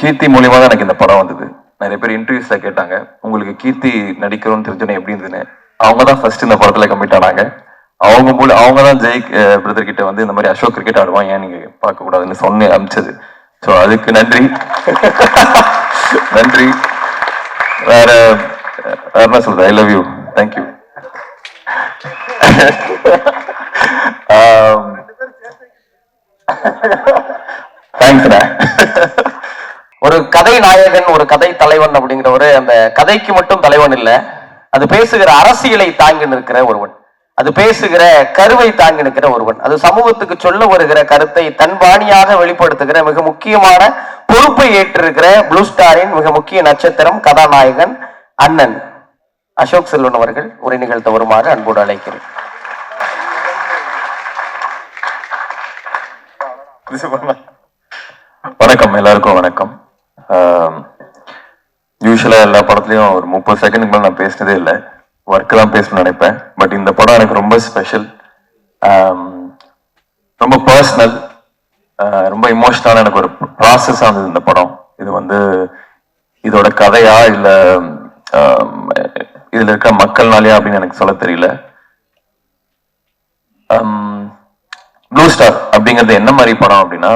கீர்த்தி மூலியமா தான் எனக்கு இந்த படம் வந்தது. நிறைய பேர் இன்டர்வியூஸ்ல கேட்டாங்க, உங்களுக்கு கீர்த்தி நடிக்கிறோம்னு தெரிஞ்சோன்னே எப்படி இருந்ததுன்னு. அவங்க தான் ஃபர்ஸ்ட் இந்த படத்துல கமிட் ஆனாங்க. அவங்க தான் ஜெய் பிரதர் கிட்ட வந்து இந்த மாதிரி அசோக் கிரிக்கெட் ஆடுவான், ஏன் நீங்க பார்க்க கூடாதுன்னு சொன்ன அமிச்சது. ஸோ அதுக்கு நன்றி. நன்றி. வேற என்ன சொல்றது, ஐ லவ் யூ, தேங்க்யூ. தேங்க்ஸ்டா. ஒரு கதை நாயகன், ஒரு கதை தலைவன் அப்படிங்கிறவரு அந்த கதைக்கு மட்டும் தலைவன் இல்ல, அது பேசுகிற அரசியலை தாங்கி நிற்கிற ஒருவன், அது பேசுகிற கருவை தாங்கி நிற்கிற ஒருவன், அது சமூகத்துக்கு சொல்ல வருகிற கருத்தை தன் பாணியாக வெளிப்படுத்துகிற மிக முக்கியமான பொறுப்பை ஏற்றிருக்கிற ப்ளூ ஸ்டாரின் மிக முக்கிய நட்சத்திரம் கதாநாயகன் அண்ணன் அசோக் செல்வன் அவர்கள் உரை நிகழ்த்த வருமாறு அன்போடு அழைக்கிறேன். வணக்கம், எல்லாருக்கும் வணக்கம். யூஸ்வலா எல்லா படத்துலயும் ஒரு 30 செகண்டுக்கு மேல நான் பேசினதே இல்லை, ஒர்க் தான் பேசணும்னு நினைப்பேன். பட் இந்த படம் எனக்கு ரொம்ப ஸ்பெஷல், ரொம்ப பர்சனல், ரொம்ப இமோஷனலான எனக்கு ஒரு ப்ராசஸ் ஆனது இந்த படம். இது வந்து இதோட கதையா இல்ல இதுல இருக்க மக்கள்னாலயா அப்படின்னு எனக்கு சொல்ல தெரியல. ப்ளூ ஸ்டார் அப்படிங்கிறது என்ன மாதிரி படம் அப்படின்னா,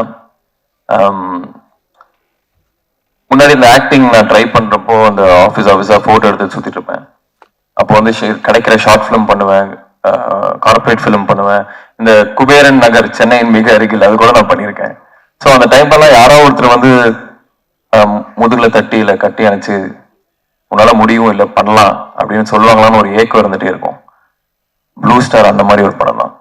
முன்னாடி இந்த ஆக்டிங் நான் ட்ரை பண்றப்போ அந்த ஆஃபீஸா போட்டோ எடுத்து சுத்திட்டு இருப்பேன். அப்போ வந்து கிடைக்கிற ஷார்ட் ஃபிலிம் பண்ணுவேன், கார்பரேட் ஃபிலிம் பண்ணுவேன். இந்த குபேரன் நகர் சென்னையின் மிக அருகில் அது கூட நான் பண்ணியிருக்கேன். ஸோ அந்த டைம்லாம் யாரோ ஒருத்தர் வந்து முதுகுல தட்டி இல்லை கட்டி அணைச்சு உன்னால முடியும் இல்லை பண்ணலாம் அப்படின்னு சொல்லுவாங்களான்னு ஒரு ஏக்கம் இருந்துட்டே இருக்கும். ப்ளூ ஸ்டார் அந்த மாதிரி ஒரு படம் தான்.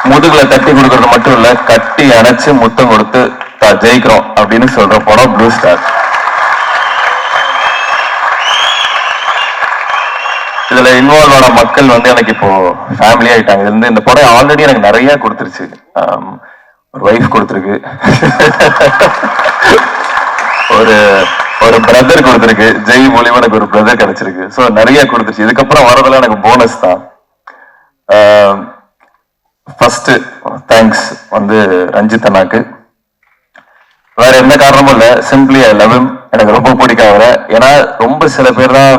முதுகுல தட்டி கொடுக்கறது மட்டும் இல்ல, கட்டி அணைச்சு முத்தம் கொடுத்து ஜெயிக்கிறோம் அப்படின்னு சொல்ற படம் ப்ளூ ஸ்டார். இதுல இன்வால்வ் ஆன மக்கள் வந்து எனக்கு இப்போ ஃபேமிலி ஆயிட்டாங்க. இது வந்து இந்த படம் ஆல்ரெடி எனக்கு நிறைய கொடுத்துருச்சு. ஒரு வைஃப் கொடுத்துருக்கு, ஒரு ஒரு பிரதர் கொடுத்துருக்கு, ஜெய் மூலியமா எனக்கு ஒரு பிரதர் கிடைச்சிருக்கு. ஸோ நிறைய கொடுத்துருச்சு. இதுக்கப்புறம் வரதெல்லாம் எனக்கு போனஸ் தான். ஃபர்ஸ்ட் தேங்க்ஸ் வந்து ரஞ்சித் அண்ணாக்கு. வேற எந்த காரணமும் இல்லை, சிம்பிளி ஐ லவ் ஹிம். எனக்கு ரொம்ப பிடிக்கும் அவரை. ஏன்னா ரொம்ப சில பேர் தான்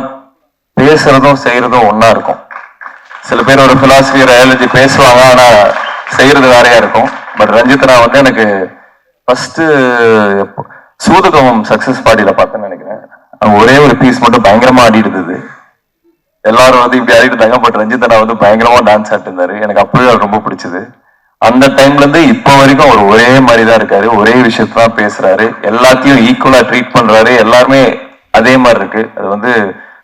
பேசுறதும் செய்யறதும் ஒன்னா இருக்கும். சில பேர் ஒரு பிலாசபி ரியாலஜி பேசுவாங்க, ஆனா செய்யறது வேறையா இருக்கும். பட் ரஞ்சித் அண்ணா வந்து எனக்கு ஃபர்ஸ்ட் சூதுகம் சக்சஸ் பார்ட்டியில பார்த்தேன்னு நினைக்கிறேன். ஒரே ஒரு பீஸ் மட்டும் பயங்கரமா ஆடிட்டு இருந்தது. எல்லாரும் வந்து இப்படி ஆடிட்டு இருந்தாங்க, பட் ரஞ்சித் அண்ணா வந்து பயங்கரமா டான்ஸ் ஆடிட்டு இருந்தாரு. எனக்கு அப்பவே அவர் ரொம்ப பிடிச்சது. அந்த டைம்ல இருந்து இப்போ வரைக்கும் அவர் ஒரே மாதிரி தான் இருக்காரு, ஒரே விஷயத்தான் பேசுறாரு, எல்லாத்தையும் ஈக்குவலா ட்ரீட் பண்றாரு. எல்லாருமே அதே மாதிரி இருக்கு. அது வந்து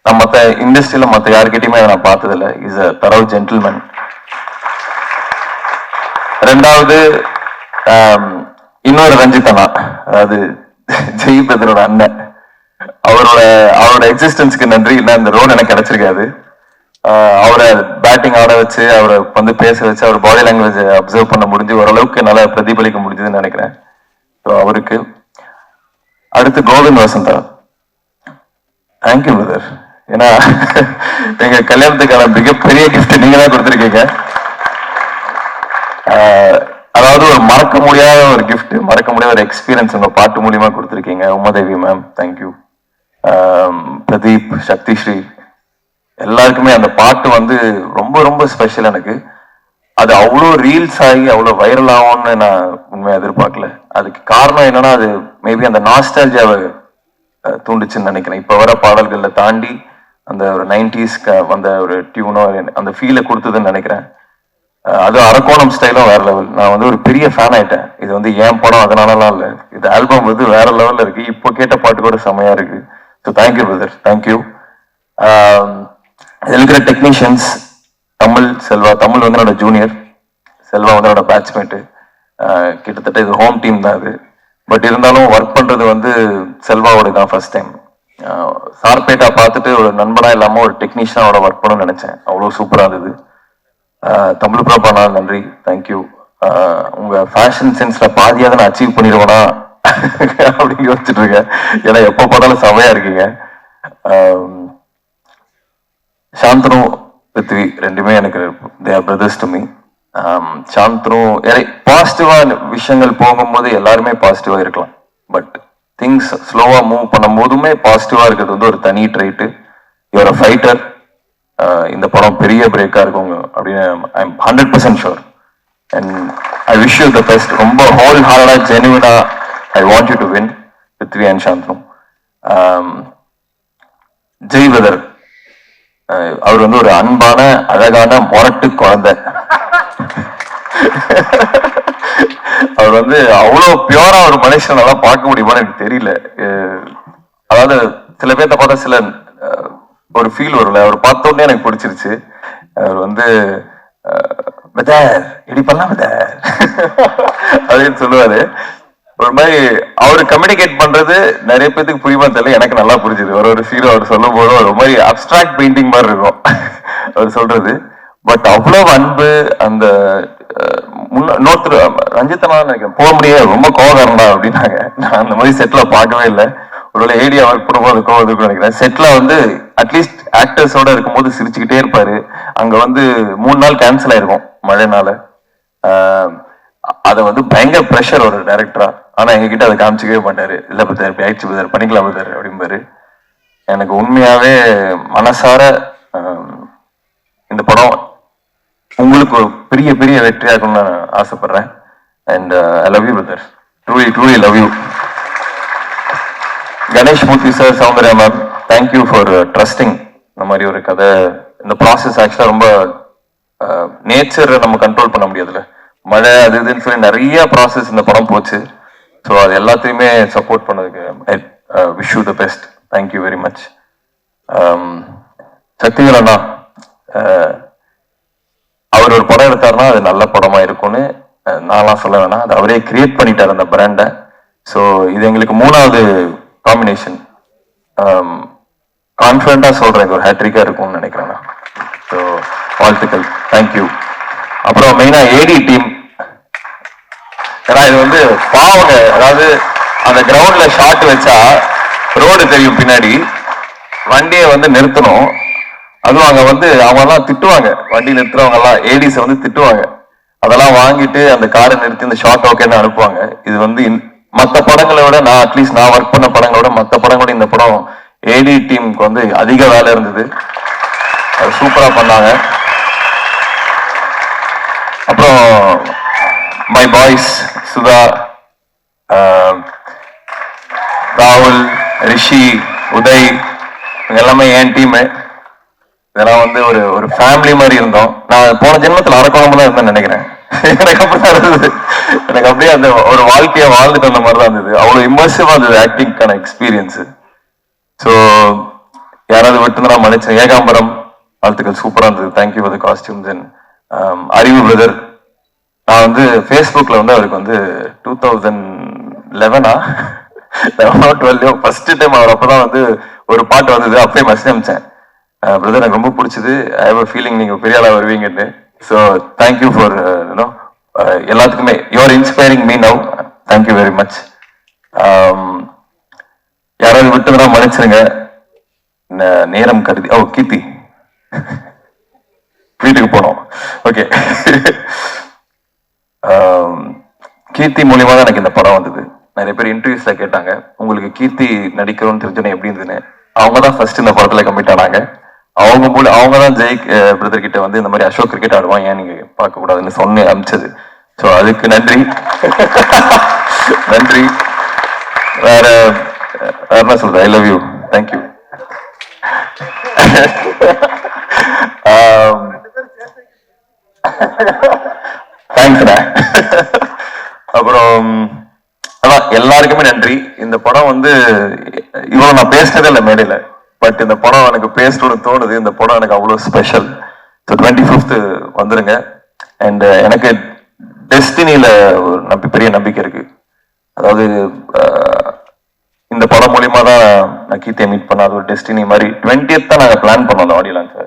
நம்ம மற்ற இண்டஸ்ட்ரியில மற்ற யாருக்கிட்டையுமே அதை நான் பார்த்ததில்லை. இஸ் அ தரவு ஜென்டில்மேன். ரெண்டாவது இன்னொரு ரஞ்சித் அண்ணா, அதாவது ஜெய் பிரதரோட அண்ணன், அவரோட எக்ஸிஸ்டன்ஸ்க்கு நன்றி. இல்லை இந்த ரோல் எனக்கு கிடைச்சிருக்காது. அவரை பேட்டிங் ஆட வச்சு, அவரை வந்து பேச வச்சு, அவர் பாடி லாங்குவேஜ் அப்சர்வ் பண்ண முடிஞ்சு ஓரளவுக்கு நல்லா பிரதிபலிக்க முடிஞ்சதுன்னு நினைக்கிறேன். ஸோ அவருக்கு. அடுத்து கோவிந்த் வசந்தா, தேங்க்யூ பிரதர். ஏன்னா எங்க கல்யாணத்துக்கான மிகப்பெரிய கிஃப்ட் நீங்க தான் கொடுத்துருக்கீங்க. அதாவது ஒரு மறக்க முடியாத ஒரு கிஃப்ட், மறக்க முடியாத ஒரு எக்ஸ்பீரியன்ஸ் உங்க பாட்டு மூலியமா கொடுத்துருக்கீங்க. Umadevi ma'am thank you. பிரதீப், சக்தி ஸ்ரீ, எல்லாருக்குமே அந்த பாட்டு வந்து ரொம்ப ரொம்ப ஸ்பெஷல். எனக்கு அது அவ்வளோ ரீல்ஸ் ஆகி அவ்வளோ வைரல் ஆகும்னு நான் உண்மையை எதிர்பார்க்கல. அதுக்கு காரணம் என்னன்னா, அது மேபி அந்த நாஸ்டால்ஜியாவை தூண்டுச்சுன்னு நினைக்கிறேன். இப்போ வர பாடல்களை தாண்டி அந்த ஒரு 90s வந்த ஒரு டியூனோ அந்த ஃபீலை கொடுத்ததுன்னு நினைக்கிறேன். அது அரக்கோணம் ஸ்டைலும் வேற லெவல். நான் வந்து ஒரு பெரிய ஃபேன் ஆயிட்டேன். இது வந்து ஏன் படம் அதனாலலாம் இல்லை, இது ஆல்பம் வந்து வேற லெவல்ல இருக்கு. இப்போ கேட்ட பாட்டு கூட செமையா இருக்கு. So thank you brother, thank you. இதில் இருக்கிற டெக்னீஷியன்ஸ், தமிழ் செல்வா, தமிழ் வந்து என்னோட ஜூனியர், செல்வா வந்து என்னோட பேட்ச்மேட்டு. கிட்டத்தட்ட இது ஹோம் டீம் தான் இது. பட் இருந்தாலும் ஒர்க் பண்றது வந்து செல்வாவோட தான் ஃபர்ஸ்ட் டைம். சார்பேட்டா பார்த்துட்டு ஒரு நண்பனா இல்லாமல் ஒரு டெக்னீஷியனோட ஒர்க் பண்ணணும்னு நினைச்சேன். அவ்வளோ சூப்பராக இருந்தது. தமிழ் பிரபானா நன்றி, தேங்க்யூ. உங்க ஃபேஷன் சென்ஸ்ல பாதியாக நான் அச்சீவ் பண்ணிடுவேனா அப்படின்னு யோசிச்சுட்டு இருக்கேன். ஏன்னா எப்போ பார்த்தாலும் செமையா இருக்கீங்க. சாந்தனு, பிருத்வி ரெண்டுமே எனக்கு they are brothers to me. Shantanu பாசிட்டிவா விஷயங்கள் போகும்போது எல்லாருமே பாசிட்டிவா இருக்கலாம். பட் திங்ஸ் ஸ்லோவா மூவ் பண்ணும் போதுமே பாசிட்டிவா இருக்கிறது வந்து ஒரு தனி ட்ரைட்டு. யூஆர் அ ஃபைட்டர். இந்த படம் பெரிய பிரேக்கா இருக்கும் அப்படின்னு I am 100% sure. And I wish you the best. ரொம்ப ஹோல் ஹார்டா ஜெனுவினா I want you to win Prithvi and Shanthanu. Jai brother, அவர் வந்து ஒரு அன்பான அழகான மொரட்டு குழந்தை. அவர் வந்து அவ்வளவு பியூரா ஒரு மனுஷன் நல்லா பார்க்க முடியுமான்னு எனக்கு தெரியல. அதாவது சில பேர்த்த பார்த்தா சில ஒரு ஃபீல் வரும்ல, அவர் பார்த்த உடனே எனக்கு பிடிச்சிருச்சு. அவர் வந்து இடி பண்ணலாம் அப்படின்னு சொல்லுவாரு. ஒரு மாதிரி அவரு கம்யூனிகேட் பண்றது நிறைய பேருக்கு புரியுமா தெரியல, எனக்கு நல்லா புரிஞ்சுது. ஒரு ஃபீல் அவர் சொல்லும் போது ஒரு மாதிரி அப்டிராக்ட் பெயிண்டிங் மாதிரி இருக்கும் அவர் சொல்றது. பட் அவ்வளவு அன்பு. அந்த இன்னொருத்தர் ரஞ்சித்தனா நினைக்கிறேன் போக முடியாது, ரொம்ப கோவக்காரனா அப்படின்னாங்க. நான் அந்த மாதிரி செட்ல பார்க்கவே இல்லை. ஒருவேளை ஏடியா ஒர்க் பண்ணும்போது கோவம் இருக்குன்னு நினைக்கிறேன். செட்ல வந்து அட்லீஸ்ட் ஆக்டர்ஸோட இருக்கும்போது சிரிச்சுக்கிட்டே இருப்பாரு. அங்க வந்து 3 நாள் கேன்சல் ஆயிருக்கும் மழைனால. அதை வந்து பயங்கர ப்ரெஷர் ஒரு டைரக்டரா. ஆனா எங்ககிட்ட அதை காமிச்சிக்கவே மாட்டாரு. இல்ல பத்தாரு இப்படி ஆயிடுச்சு பத்தாரு பண்ணிக்கலாம் பத்தாரு அப்படிம்பாரு. எனக்கு உண்மையாவே மனசார இந்த படம் உங்களுக்கு ஒரு பெரிய பெரிய வெற்றியா இருக்கும்னு நான் ஆசைப்படுறேன். And I love you brother, truly truly love you. Ganesh Murthy sir, Soundarya ma'am, thank you for trusting. இந்த மாதிரி ஒரு கதை, இந்த ப்ராசஸ் ஆக்சுவலா ரொம்ப நேச்சர் நம்ம கண்ட்ரோல் பண்ண முடியாதுல்ல. மழை அது இதுன்னு சொல்லி நிறைய ப்ராசஸ் இந்த படம் போச்சு. ஸோ அது எல்லாத்தையுமே சப்போர்ட் பண்ணதுக்கு wish you the best. Thank you very much. Sakthivel அண்ணா, அவர் ஒரு படம் எடுத்தாருன்னா அது நல்ல படமா இருக்கும்னு நான்லாம் சொல்ல வேணாம். அது அவரே கிரியேட் பண்ணிட்டார் அந்த பிராண்டை. ஸோ இது எங்களுக்கு 3வது காம்பினேஷன். கான்ஃபிடண்டா சொல்றேன் ஒரு ஹேட்ரிக்கா இருக்கும்னு நினைக்கிறேன். ஸோ வாழ்த்துக்கள், தேங்க்யூ. அப்புறம் மெயினா ஏடி டீம், ஏன்னா இது வந்து பாவங்க. அதாவது அந்த கிரவுண்ட்ல ஷாட் வச்சா ரோடு தெரியும், பின்னாடி வண்டியை வந்து நிறுத்தணும். அதுவும் அங்க வந்து அவங்க எல்லாம் திட்டுவாங்க, வண்டி நிறுத்துறவங்க எல்லாம் ஏடிஸை வந்து திட்டுவாங்க. அதெல்லாம் வாங்கிட்டு அந்த காரை நிறுத்தி இந்த ஷாட் ஓகேன்னு அனுப்புவாங்க. இது வந்து மற்ற படங்களை விட, நான் அட்லீஸ்ட் நான் ஒர்க் பண்ண படங்களோட மற்ற படங்களோட இந்த படம் ஏடி டீமுக்கு வந்து அதிக வேலை இருந்தது. அது சூப்பரா பண்ணாங்க. அப்புறம் மை பாய்ஸ் சுதா, ராகுல், ரிஷி, உதய், எல்லாமே என் டீமு. இதெல்லாம் வந்து ஒரு ஃபேமிலி மாதிரி இருந்தோம். நான் போன ஜென்மத்தில் அரக்கோணம் தான் இருந்தேன்னு நினைக்கிறேன். எனக்கு அப்படிதான் இருந்தது. எனக்கு அப்படியே அந்த ஒரு வாழ்க்கையை வாழ்ந்துட்டு வந்த மாதிரி தான் இருந்தது. அவ்வளவு இம்மர்சிவா இருந்தது ஆக்டிங்கான எக்ஸ்பீரியன்ஸ். ஸோ யாராவது விட்டுனா மன்னிச்சேன். ஏகாம்பரம், வாழ்த்துக்கள், சூப்பரா இருந்தது. Thank you for the costumes. And அறிவு பிரதர், நான் வந்து ஃபேஸ்புக்ல வந்து அவருக்கு வந்து 2011 ஃபர்ஸ்ட் டைம் அவர் அப்பதான் வந்து ஒரு பாட்டு வந்தது. அப்படியே மெசேஜ் அனுப்பிச்சேன், பிரதர் எனக்கு ரொம்ப பிடிச்சது, ஐ ஹேவ் அ ஃபீலிங் நீங்க பெரிய ஆளா வருவீங்கன்னு. ஸோ தேங்க்யூ ஃபார் எல்லாத்துக்குமே. You're inspiring me now. Thank you very much. யாராவது விட்டுதான் மன்னிச்சிருங்க, நேரம் கருதி. ஓ கீர்த்தி வீட்டுக்கு போனோம். ஓகே. கீர்த்தி மூலியமா தான் எனக்கு இந்த படம் வந்தது. நிறைய பேர் இன்டர்வியூஸ்ல கேட்டாங்க, உங்களுக்கு கீர்த்தி நடிக்கிறோம்னு தெரிஞ்சோன்னே எப்படி இருந்ததுன்னு. அவங்க தான் ஃபர்ஸ்ட் இந்த படத்துல கமிட் ஆனாங்க. அவங்க தான் ஜெய் பிரதர் கிட்ட வந்து இந்த மாதிரி அசோக் கிரிக்கெட் ஆடுவான், ஏன் நீங்க பார்க்க கூடாதுன்னு சொன்ன அமிச்சது. ஸோ அதுக்கு நன்றி. நன்றி. வேற என்ன சொல்ற, ஐ லவ் யூ, தேங்க்யூ. தேங்க்ஸ்ண்ணா. அப்புறம் அதான் எல்லாருக்குமே நன்றி. இந்த படம் வந்து இவ்வளவு நான் பேசினதே இல்லை மேடையில, பட் இந்த படம் எனக்கு பேசணும்னு தோணுது. இந்த படம் எனக்கு அவ்வளவு ஸ்பெஷல். 25th வந்துருங்க. அண்ட் எனக்கு டெஸ்டினியில ஒரு பெரிய நம்பிக்கை இருக்கு. அதாவது இந்த படம் மூலியமா தான் நான் கீர்த்தியை மீட் பண்ண, அது ஒரு டெஸ்டினி மாதிரி. 20th தான் நாங்கள் பிளான் பண்ணோம் அந்த ஆடியோ லான்ச்.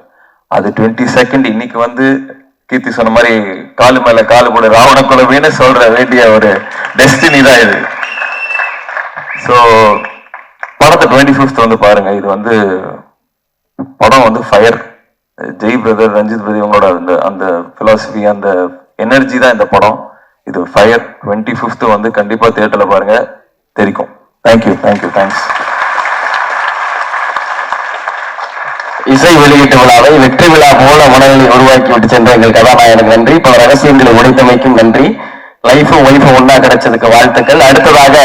அது 22nd இன்னைக்கு வந்து கீர்த்தி சொன்ன மாதிரி காலு மேல காலு கூட ராவண குலவின்னு சொல்ற வேண்டிய ஒரு டெஸ்டினி தான் இது. ஸோ படத்தை 25th வந்து பாருங்க. இது வந்து படம் வந்து fire. Jai brother, Ranjith brother இவங்களோட அந்த பிலாசபி, அந்த எனர்ஜி தான் இந்த படம். இது ஃபயர். 25th வந்து கண்டிப்பா தியேட்டர்ல பாருங்க. தெரிக்கும். Thank you thank you thanks. இசை வெளியீட்டு விழாவை வெற்றி விழா போல மனநிலை உருவாக்கி விட்டு சென்ற எங்கள் கதாநாயகனுக்கு நன்றி. பல ரகசியங்களை உடைத்தமைக்கும் நன்றி. லைஃபும் ஒய்ஃபும் ஒன்னா கிடைச்சதுக்கு வாழ்த்துக்கள். அடுத்ததாக